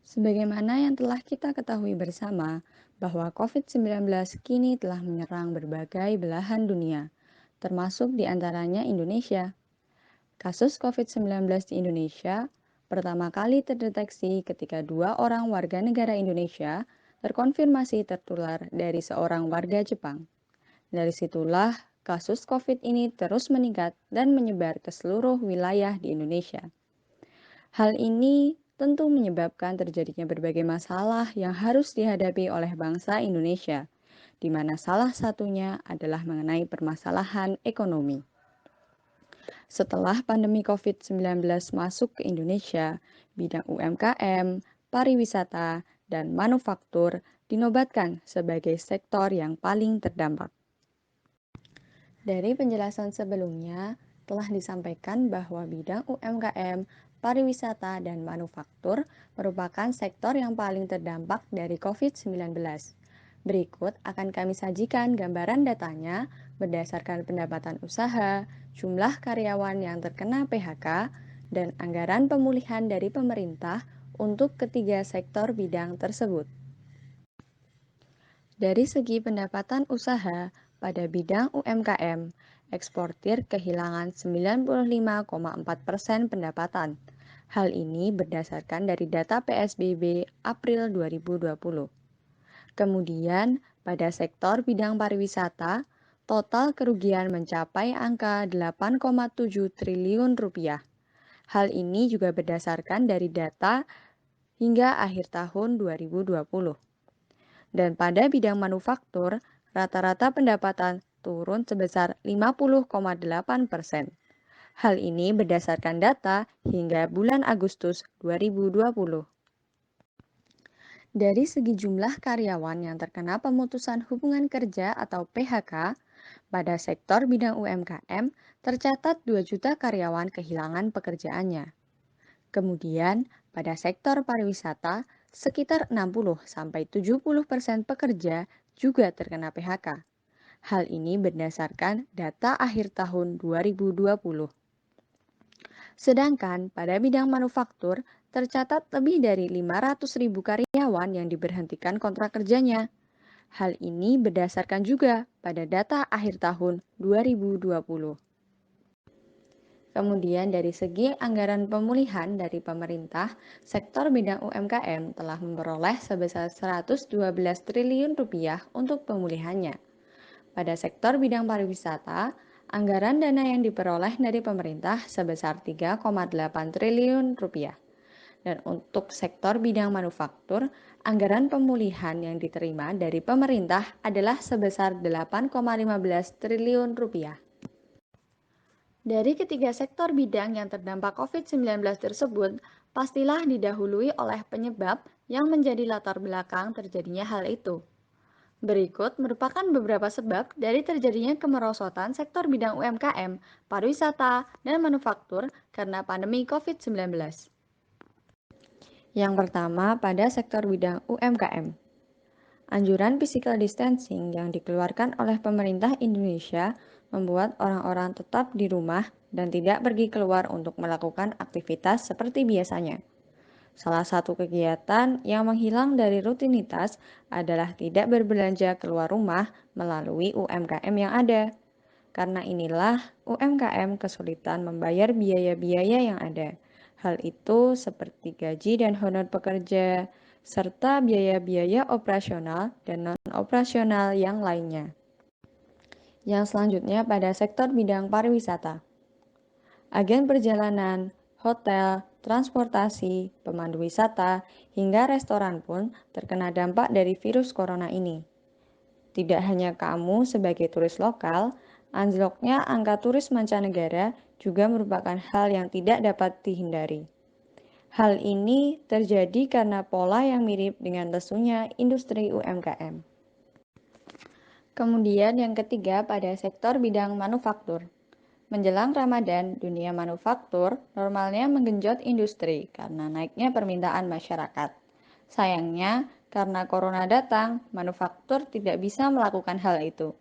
Sebagaimana yang telah kita ketahui bersama, bahwa COVID-19 kini telah menyerang berbagai belahan dunia, termasuk di antaranya Indonesia. Kasus COVID-19 di Indonesia pertama kali terdeteksi ketika dua orang warga negara Indonesia terkonfirmasi tertular dari seorang warga Jepang. Dari situlah kasus COVID ini terus meningkat dan menyebar ke seluruh wilayah di Indonesia. Hal ini tentu menyebabkan terjadinya berbagai masalah yang harus dihadapi oleh bangsa Indonesia, di mana salah satunya adalah mengenai permasalahan ekonomi. Setelah pandemi COVID-19 masuk ke Indonesia, bidang UMKM, pariwisata, dan manufaktur dinobatkan sebagai sektor yang paling terdampak. Dari penjelasan sebelumnya, telah disampaikan bahwa bidang UMKM, pariwisata, dan manufaktur merupakan sektor yang paling terdampak dari COVID-19. Berikut akan kami sajikan gambaran datanya berdasarkan pendapatan usaha, jumlah karyawan yang terkena PHK, dan anggaran pemulihan dari pemerintah untuk ketiga sektor bidang tersebut. Dari segi pendapatan usaha, pada bidang UMKM, eksportir kehilangan 95,4% pendapatan. Hal ini berdasarkan dari data PSBB April 2020. Kemudian, pada sektor bidang pariwisata, total kerugian mencapai angka 8,7 triliun rupiah. Hal ini juga berdasarkan dari data hingga akhir tahun 2020. Dan pada bidang manufaktur, rata-rata pendapatan turun sebesar 50,8%. Hal ini berdasarkan data hingga bulan Agustus 2020. Dari segi jumlah karyawan yang terkena pemutusan hubungan kerja atau PHK, pada sektor bidang UMKM tercatat 2 juta karyawan kehilangan pekerjaannya. Kemudian, pada sektor pariwisata, sekitar 60-70% pekerja juga terkena PHK. Hal ini berdasarkan data akhir tahun 2020. Sedangkan pada bidang manufaktur, tercatat lebih dari 500.000 karyawan yang diberhentikan kontrak kerjanya. Hal ini berdasarkan juga pada data akhir tahun 2020. Kemudian dari segi anggaran pemulihan dari pemerintah, sektor bidang UMKM telah memperoleh sebesar 112 triliun rupiah untuk pemulihannya. Pada sektor bidang pariwisata, anggaran dana yang diperoleh dari pemerintah sebesar 3,8 triliun rupiah. Dan untuk sektor bidang manufaktur, anggaran pemulihan yang diterima dari pemerintah adalah sebesar 8,15 triliun rupiah. Dari ketiga sektor bidang yang terdampak COVID-19 tersebut, pastilah didahului oleh penyebab yang menjadi latar belakang terjadinya hal itu. Berikut merupakan beberapa sebab dari terjadinya kemerosotan sektor bidang UMKM, pariwisata, dan manufaktur karena pandemi COVID-19. Yang pertama, pada sektor bidang UMKM. Anjuran physical distancing yang dikeluarkan oleh pemerintah Indonesia membuat orang-orang tetap di rumah dan tidak pergi keluar untuk melakukan aktivitas seperti biasanya. Salah satu kegiatan yang menghilang dari rutinitas adalah tidak berbelanja keluar rumah melalui UMKM yang ada. Karena inilah UMKM kesulitan membayar biaya-biaya yang ada. Hal itu seperti gaji dan honor pekerja, serta biaya-biaya operasional dan non-operasional yang lainnya. Yang selanjutnya pada sektor bidang pariwisata. Agen perjalanan, hotel, transportasi, pemandu wisata, hingga restoran pun terkena dampak dari virus corona ini. Tidak hanya kamu sebagai turis lokal, anjloknya angka turis mancanegara juga merupakan hal yang tidak dapat dihindari. Hal ini terjadi karena pola yang mirip dengan lesunya industri UMKM. Kemudian yang ketiga pada sektor bidang manufaktur. Menjelang Ramadan, dunia manufaktur normalnya menggenjot industri karena naiknya permintaan masyarakat. Sayangnya, karena corona datang, manufaktur tidak bisa melakukan hal itu.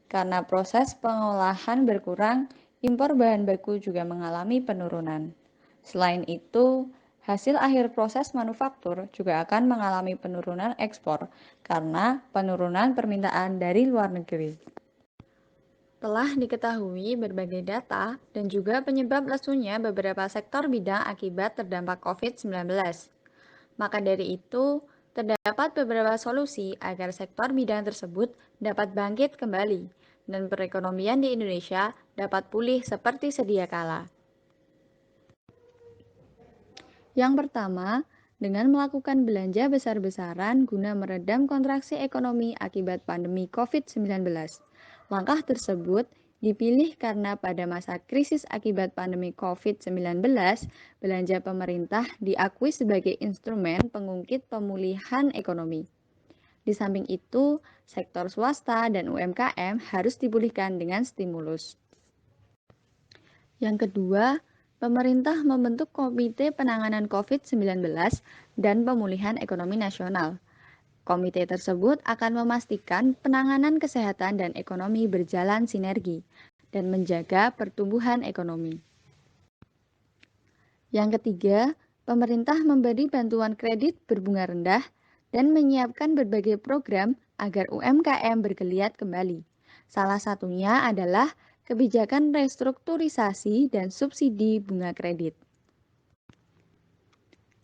Karena proses pengolahan berkurang, impor bahan baku juga mengalami penurunan. Selain itu, Hasil akhir proses manufaktur juga akan mengalami penurunan ekspor karena penurunan permintaan dari luar negeri. Telah diketahui berbagai data dan juga penyebab lesunya beberapa sektor bidang akibat terdampak COVID-19. Maka dari itu, terdapat beberapa solusi agar sektor bidang tersebut dapat bangkit kembali dan perekonomian di Indonesia dapat pulih seperti sedia kala. Yang pertama, dengan melakukan belanja besar-besaran guna meredam kontraksi ekonomi akibat pandemi COVID-19. Langkah tersebut dipilih karena pada masa krisis akibat pandemi COVID-19, belanja pemerintah diakui sebagai instrumen pengungkit pemulihan ekonomi. Di samping itu, sektor swasta dan UMKM harus dipulihkan dengan stimulus. Yang kedua, pemerintah membentuk Komite Penanganan COVID-19 dan Pemulihan Ekonomi Nasional. Komite tersebut akan memastikan penanganan kesehatan dan ekonomi berjalan sinergi dan menjaga pertumbuhan ekonomi. Yang ketiga, pemerintah memberi bantuan kredit berbunga rendah dan menyiapkan berbagai program agar UMKM bergeliat kembali. Salah satunya adalah kebijakan restrukturisasi dan subsidi bunga kredit.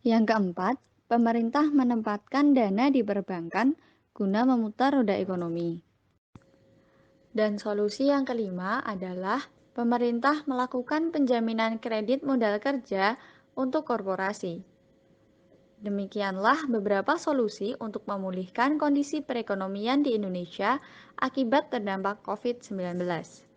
Yang keempat, pemerintah menempatkan dana di perbankan guna memutar roda ekonomi. Dan solusi yang kelima adalah pemerintah melakukan penjaminan kredit modal kerja untuk korporasi. Demikianlah beberapa solusi untuk memulihkan kondisi perekonomian di Indonesia akibat terdampak COVID-19.